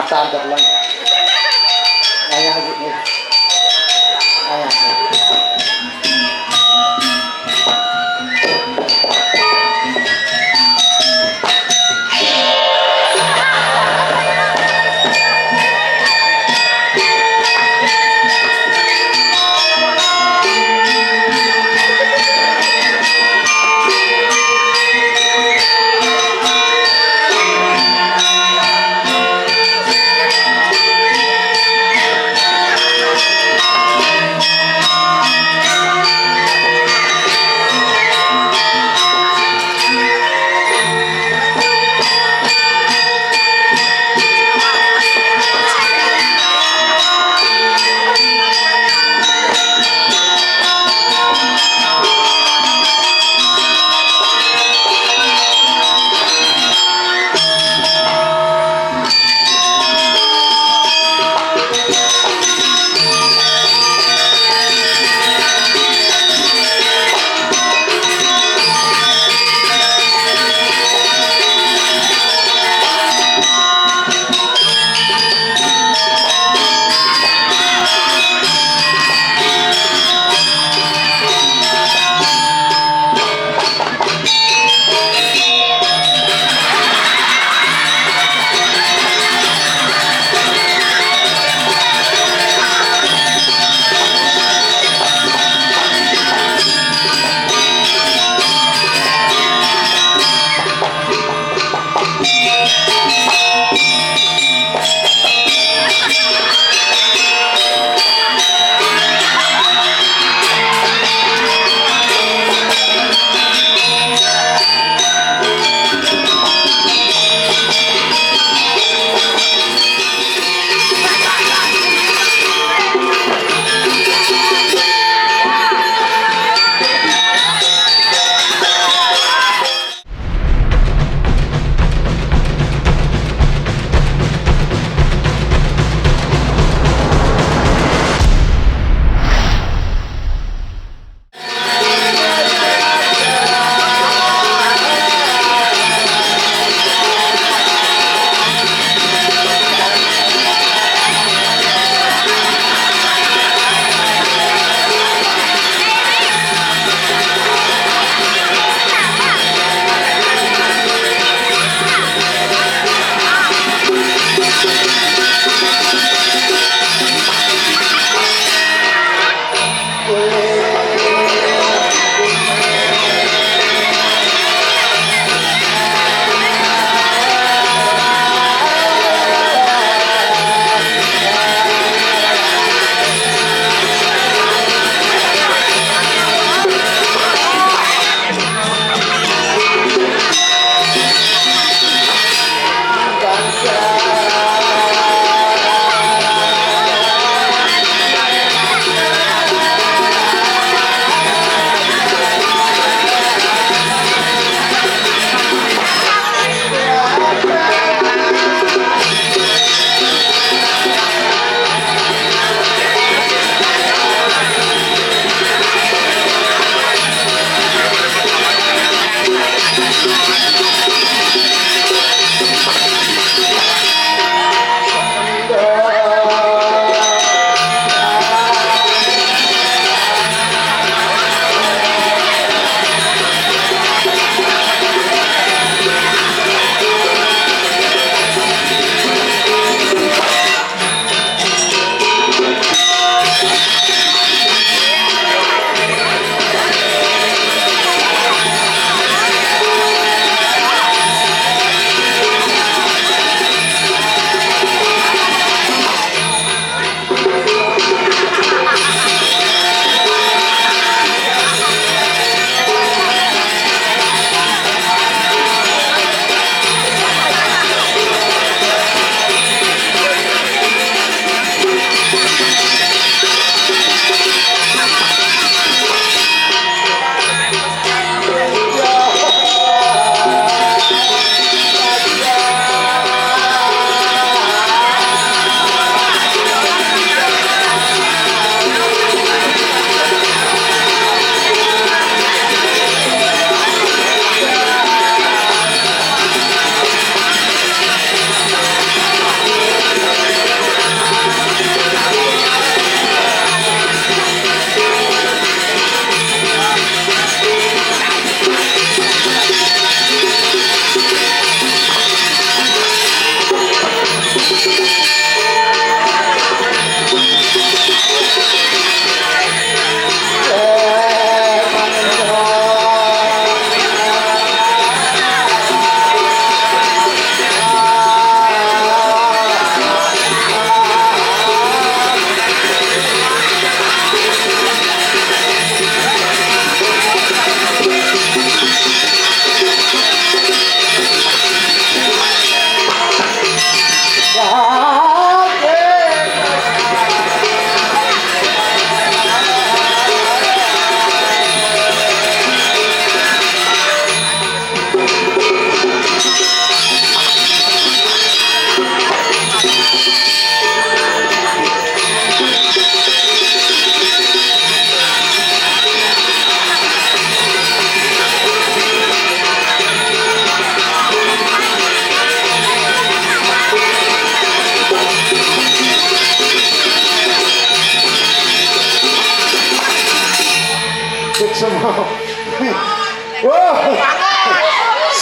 santet lang. Ayan gitu. Ayan.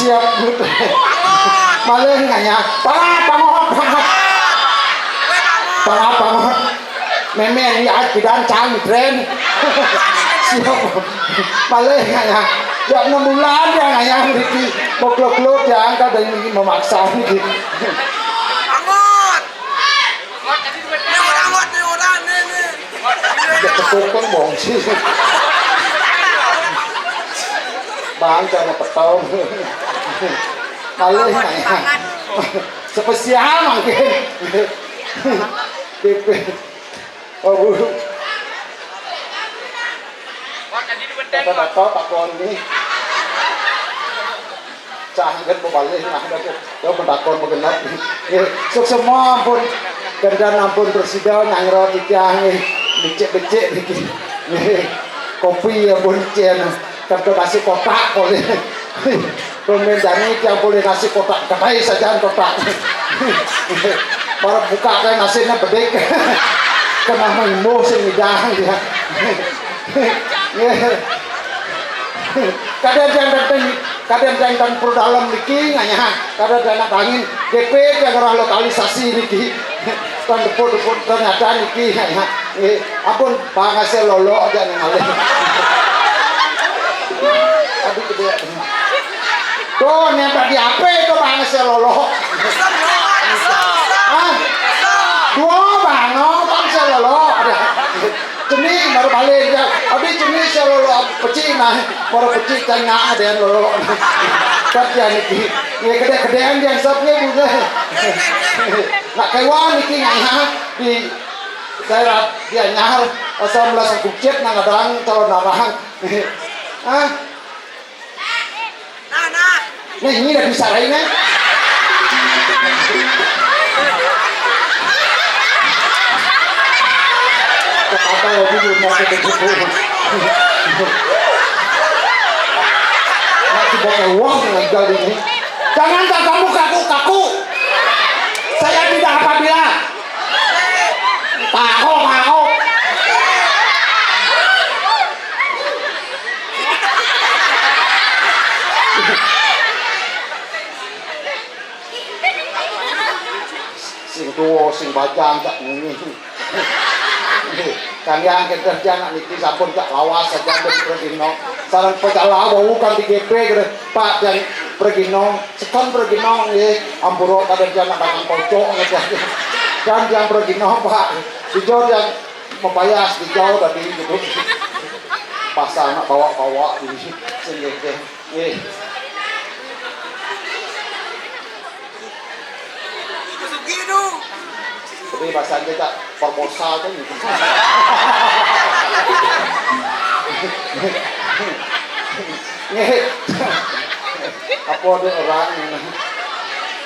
siap malih nganya pangot memen ya kidan cang tren siap malih nganya ya 6 bulan ya nganya mriki boklok-klok ya angka dan ini memaksa iki Ketukang bongsi bang jangan petong malih nganya spesial mungkin DP oh bu kata takon ini cahangkan balik nah ada pendakon begenap sok semua ampun gandan ampun presiden nyangrot ikan becek-becek bikin kopi ampun cian kata nasi kotak boleh pemendani yang boleh nasi kotak kedai saja kotak baru buka kayak nasinya bedek kena mengimu semidang dia kadang yang perlu dalam niki nganya kadang anak angin GP yang orang lokalisasi niki kan depot ternyata niki nganya ampun pangasnya lolo aja nih malih aduh gede tuh yang tadi apa itu pangasnya lolo dua banget pangasnya lolo ada jenis baru balik ya abis jenis lolo peci nah baru peci tengah ada yang lolo kerja niki ya gede-gedean yang sabnya juga nak kewan niki ngah di daerah dia nyahar asal belas kucet nang adang tahun narang nah ini udah bisa lainnya kata lagi di rumah kebetulan masih pakai uang dengan gali ini jangan kamu kaku saya tidak apabila tahu sing tua sing bajang tak ngene kalian kerja nak niki sampun tak lawas saja pergi nong sarang pecala bukan di GP Pak yang pergi nong sekon pergi nong ampuro kadang jangan datang pocok dan yang pergi nong Pak dijauh yang membayas dijauh dari gitu pas anak bawa di sini tapi bahasanya tak proposal kan gitu apa ada orang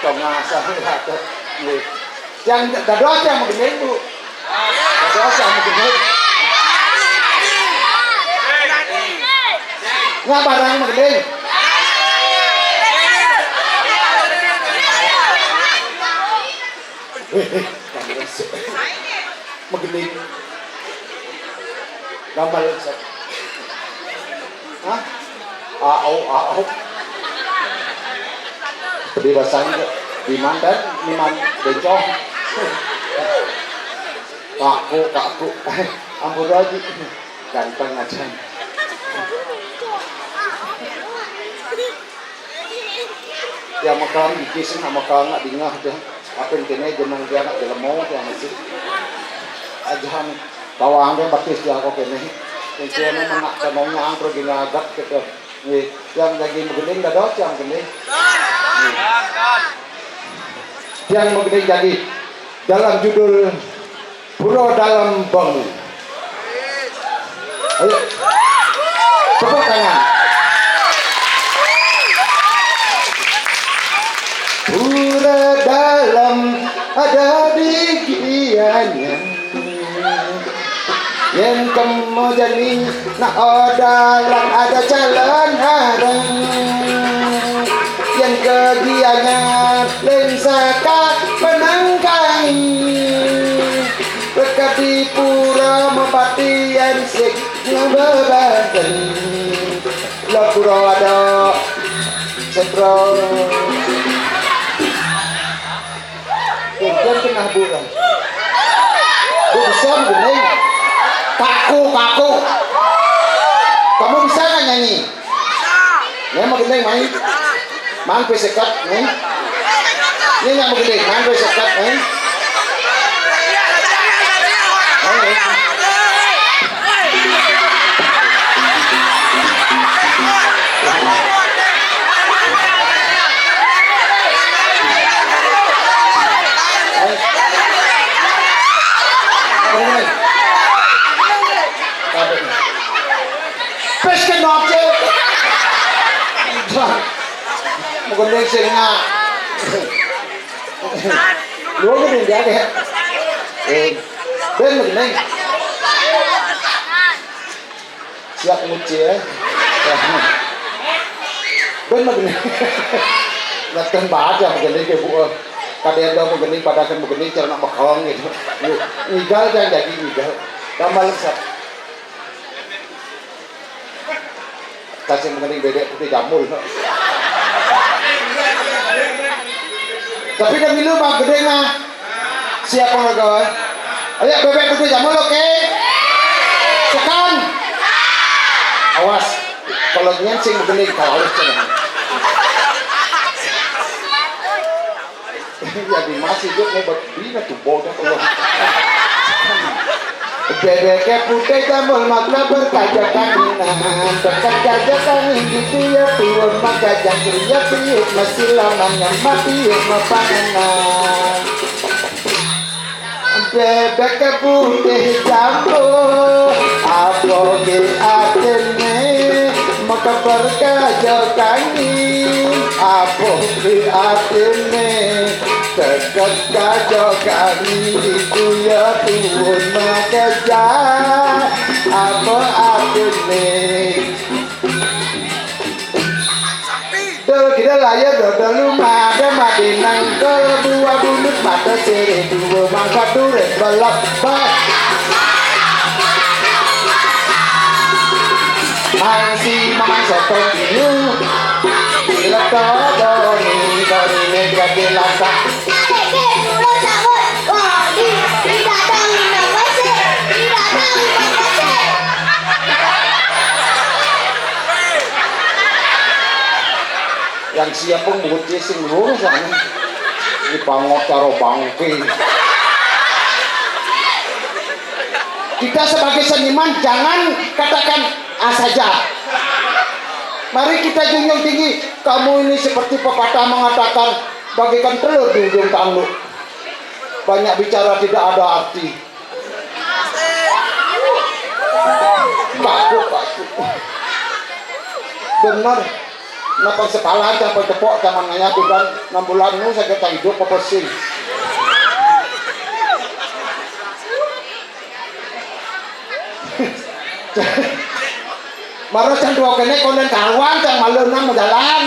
yang ngasah yang gado aja mau gede bu gado aja mau gede nggak barang mau gede Magni gambar hah au kebebasan di mandan niman bencong kaku ampun lagi ganteng aja ya makan dikisin sama makan nggak dingah deh apa yang kene jenang dia nak dalam mau yang masih ajahan bawaan dia batis dia kok kene yang kene menak kanongnya ang pergi ngagak gitu yang lagi menggeling dah dot yang kene yang menggeling jadi dalam judul Pura Dalam Bangun ayo tepuk tangan pura dalam ada bigiannya yang kemudian nak dalam ada jalan harang yang kegiannya lensaka penangkai dekat di pura mempatian sik ngebebakan la pura ada Setro Kemudian kena bulan Bu bisa begini kaku kamu bisa nggak nyanyi? Ini mau gede main main pesekat nih ini nggak mau gede main pesekat nih Pes ke noce, mungkin dia singa, lu mungkin dia deh, ben mungkin siap nguci ya, ben mungkin, latihan baca mungkin dia buat, kadang dia mungkin pada kan mungkin cara nak bakal gitu, ngigal jangan jadi ngigal, tambah lesat. Kasih mengenai bedek putih jamur no. Tapi dah milu bang gede mah siapa nggak kawan? Ayo bebek putih jamur oke? Sekan. Awas kalau nyancing begini kalau harus cenah. Jadi masih hidup nih buat bina tuh bodoh Allah. Bebek putih jamur makna berkaca kangenan berkaca kangen gitu ya turun maka jangan ya tiup masih lamanya mati mapanganan bebek putih jamur apa ke atene maka berkaca kangen apa ke atene dekat kaca kami itu ya turun maka apa aku nih dulu kita layar dulu ada madinang kedua bulut mata seri dua mangga dure belok bak masih mamang soto biru bila doni negara lasa yang siap pun buat jesing lurus sana ini pangot caro bangke kita sebagai seniman jangan katakan saja mari kita junjung tinggi kamu ini seperti pepatah mengatakan bagaikan telur di ujung tanduk banyak bicara tidak ada arti kaku benar kenapa sekalian sampai tepok zaman nanya dan 6 bulan ini saya kata hidup apa sih marah yang dua kene konden kawan yang malenang jalan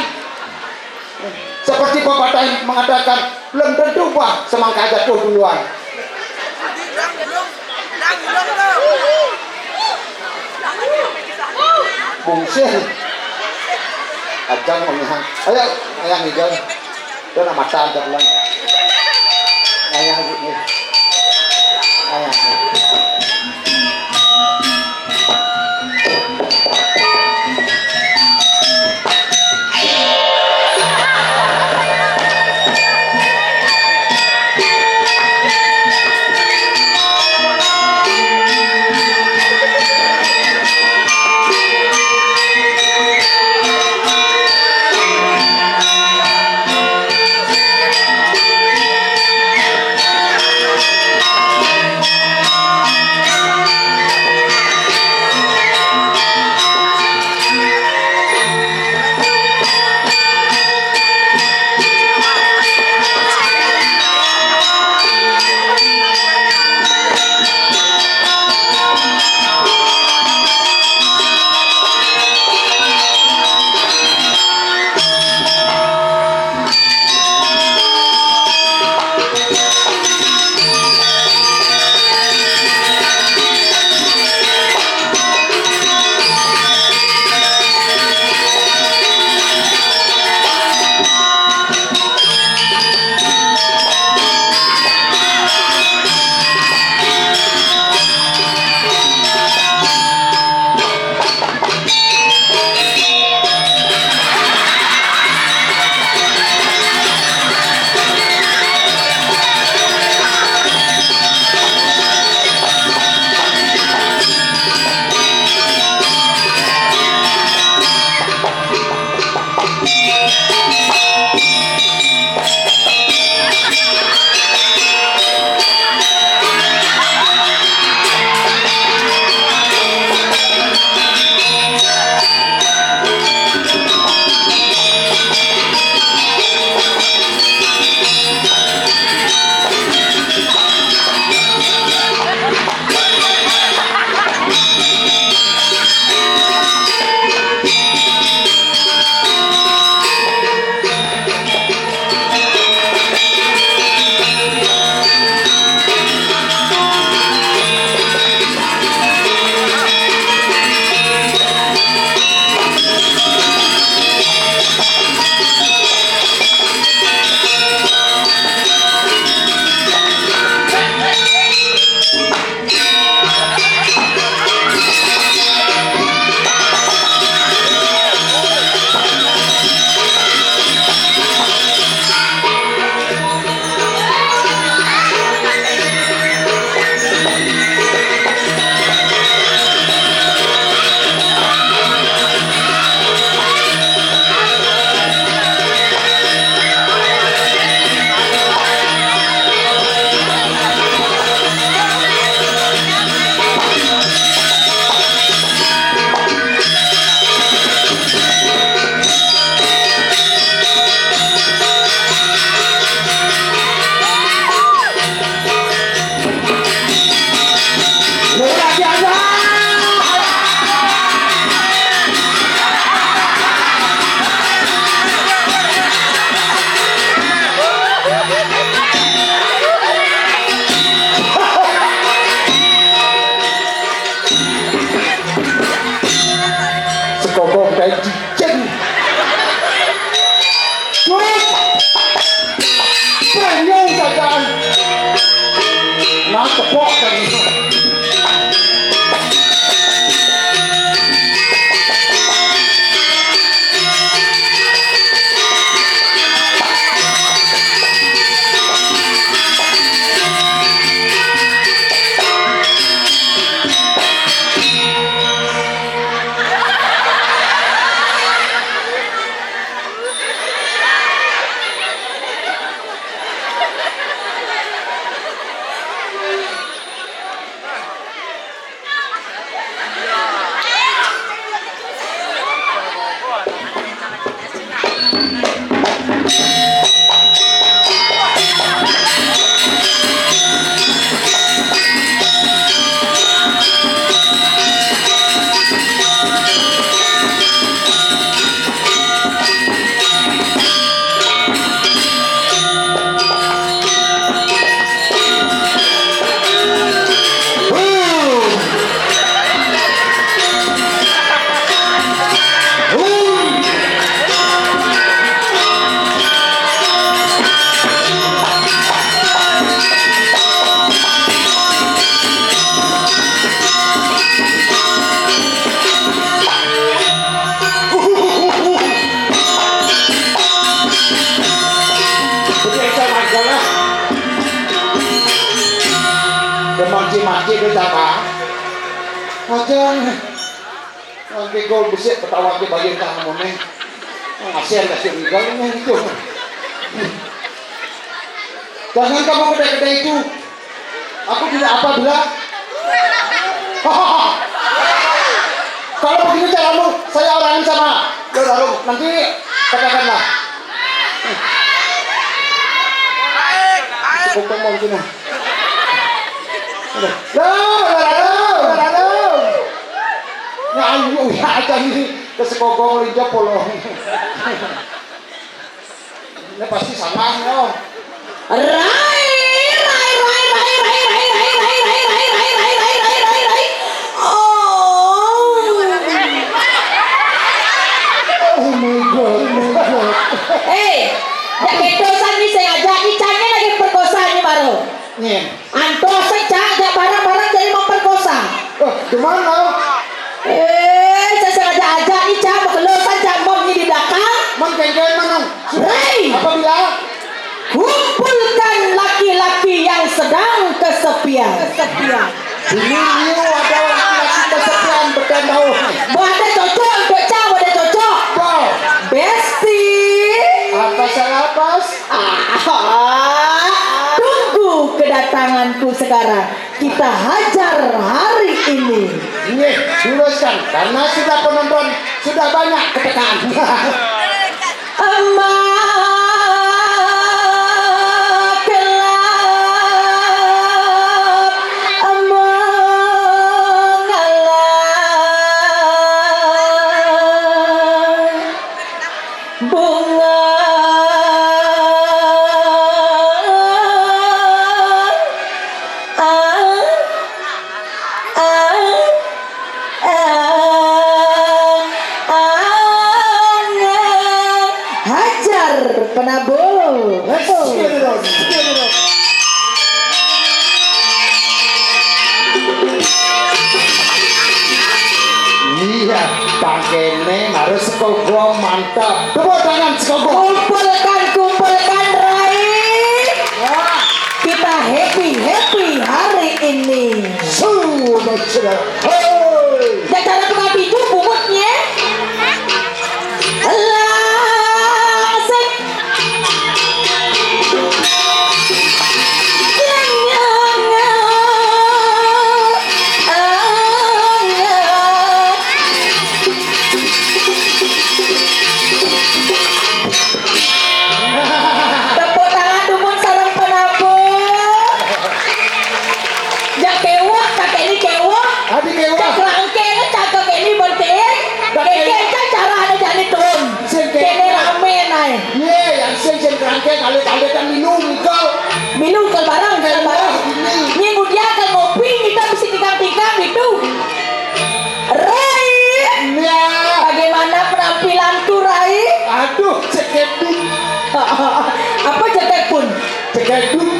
seperti pepatah mengatakan belum tentu pak semangka jatuh duluan bungsil ajang menghang ayo ayang hijau itu nama tanda ulang ayang gitu ayang Maci ke Jakarta. Macam nanti gol besar ketawa ke bagian kanan mana? Ngasihan kasih gol ini itu. Jangan kamu kedai-kedai itu. Aku tidak apa bilang. Kalau begini caramu, saya orangin sama. Lalu nanti katakanlah. Cukup ngomong gini. Ya ayo ya aja ini kesekogong lidah polong. Ini pasti sama ya. Rai. Oh my god. Jak kedosan ni sengaja icannya lagi perkosa ni baru. Nih. Anto sejak jak barang-barang jadi memperkosa. Gimana? Saya sengaja ajak Ica berkelusan jambong ni di belakang. Mengkengkeng mana? Rai. Apa bilang? Kumpulkan laki-laki yang sedang kesepian. Ini ada laki-laki kesepian bertandau. Ada cocok untuk Ica, ada cocok. Wow. Besti. Apa salah pas? Tunggu kedatanganku sekarang. Kita hajar hari ini. Nih, luruskan karena sudah penonton sudah banyak ketekan. Penabung. Iya, pakene harus sekogong mantap. Tepuk tangan sekogong. Kumpulkan Rai. Kita happy hari ini. Sudah sudah. Hei. Dan cara tukang pintu bungutnya. Tepuk tangan dumun sarang penabung. Jak kewak kakek ini kewak. Adi kewa. Cak rangke cakak ini berarti. Kakek cara ada jadi turun. Kene rame naik. Ye, yang sen kerangkeng kali-kali kan minum kau. Minum ke barang. Minggu dia ke ngopi kita mesti tikam-tikam itu. Rai. Ya. Bagaimana penampilan tuh Rai? Aduh, ceketuk. Apa jaket pun? Ceketuk.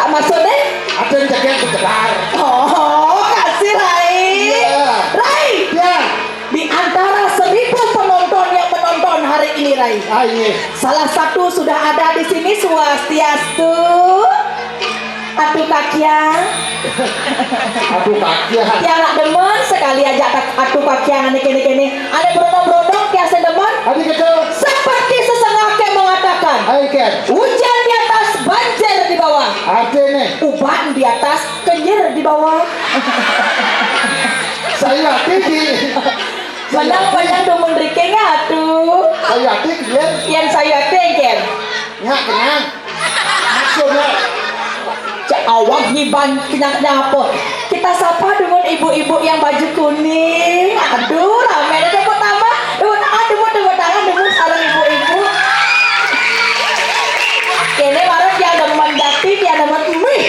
Maksudnya? Ada yang jaket ketegar. Oh, kasih Rai. Iya. Rai. Ya. Di antara 1000 penonton yang menonton hari ini Rai. Ayo. Salah satu sudah ada di sini Swastiastu. Atuh kakian. Aduh kakian. Yang nak demen sekali aja atuh kakian kene. Ada berodong-berodong tiasa demen. Adi kecil. Seperti sesengake mengatakan. Ayo Ken. Hujan di atas, banjir di bawah. Ada nih. Uban di atas, kenyir di bawah. Saya tinggi. Pandang-pandang demen rikenya atuh. Saya tinggi. Yang saya tinggal. Ya kenyang. Maksudnya. Awak giban kenyang apa? Kita sapa dengan ibu-ibu yang baju kuning. Aduh, rame ada pertama. Tepuk tangan sarang ibu-ibu. Kene baru dia ada menjati, dia ada mih.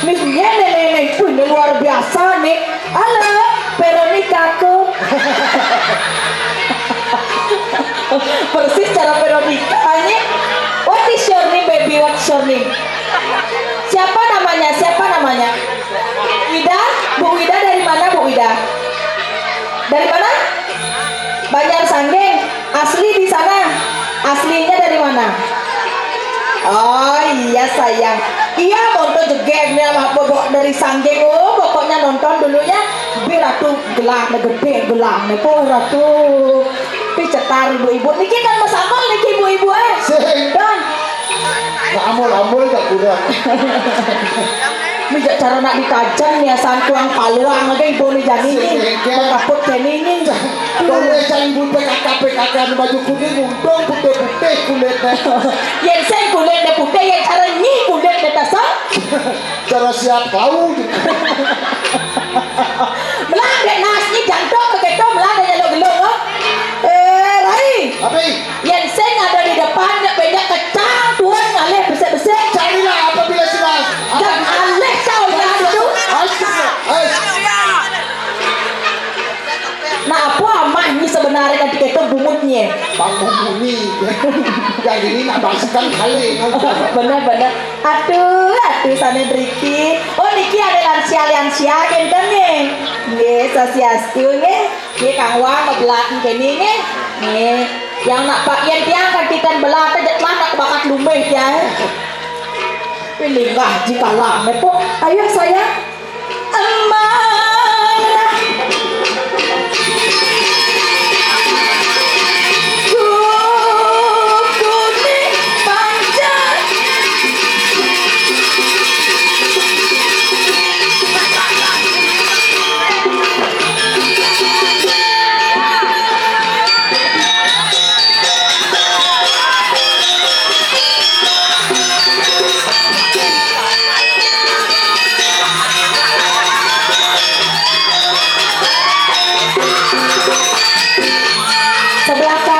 Misnya nenek pun luar biasa nih. Halo, Veronica aku. Persis cara Veronica nih. What is your name, baby? What's your name? Siapa namanya? Wida? Bu Wida dari mana Bu Wida? Dari mana? Banjar Sanggeng. Asli di sana. Aslinya dari mana? Oh iya sayang. Iya bonto jegek nih sama bobok tengok dari sanggeng, oh pokoknya nonton dulu ya. Biar ratu gelang gede gelang po ratu. Picetar ibu-ibu, niki kan Mas Amol niki ibu-ibu Sing. Dan Amul-amul gak kurang. mijak cara nak dikajang nih asan tuang paluang aja ibu nih jadi ini kaput jadi ini Kalau jangan ibu PKK di baju kuning untung putih-putih kulitnya. yang saya kulitnya putih yang cara ini kulitnya tasar Cara siap kau. melanda nasnya jantung begitu melanda gelo-gelo Rai Apa? yang saya ada di depan banyak kecang tuan ngalih besar-besar Carilah apabila sudah. dan alih kau yang ada tu nah apa amahnya sebenarnya kan kita bumutnya Bangun bunyi. Yang ini nak bangsakan kali. benar-benar aduh sana Riki oh Riki ada lansia kan nih nih sosiastu nih Kang Wang ngebelatin kayak nih yang nak pak yang tiang kan kita belah aja mana bakat lumeh ya pilih jika lama po ayo saya amanah kuning panjang sebelah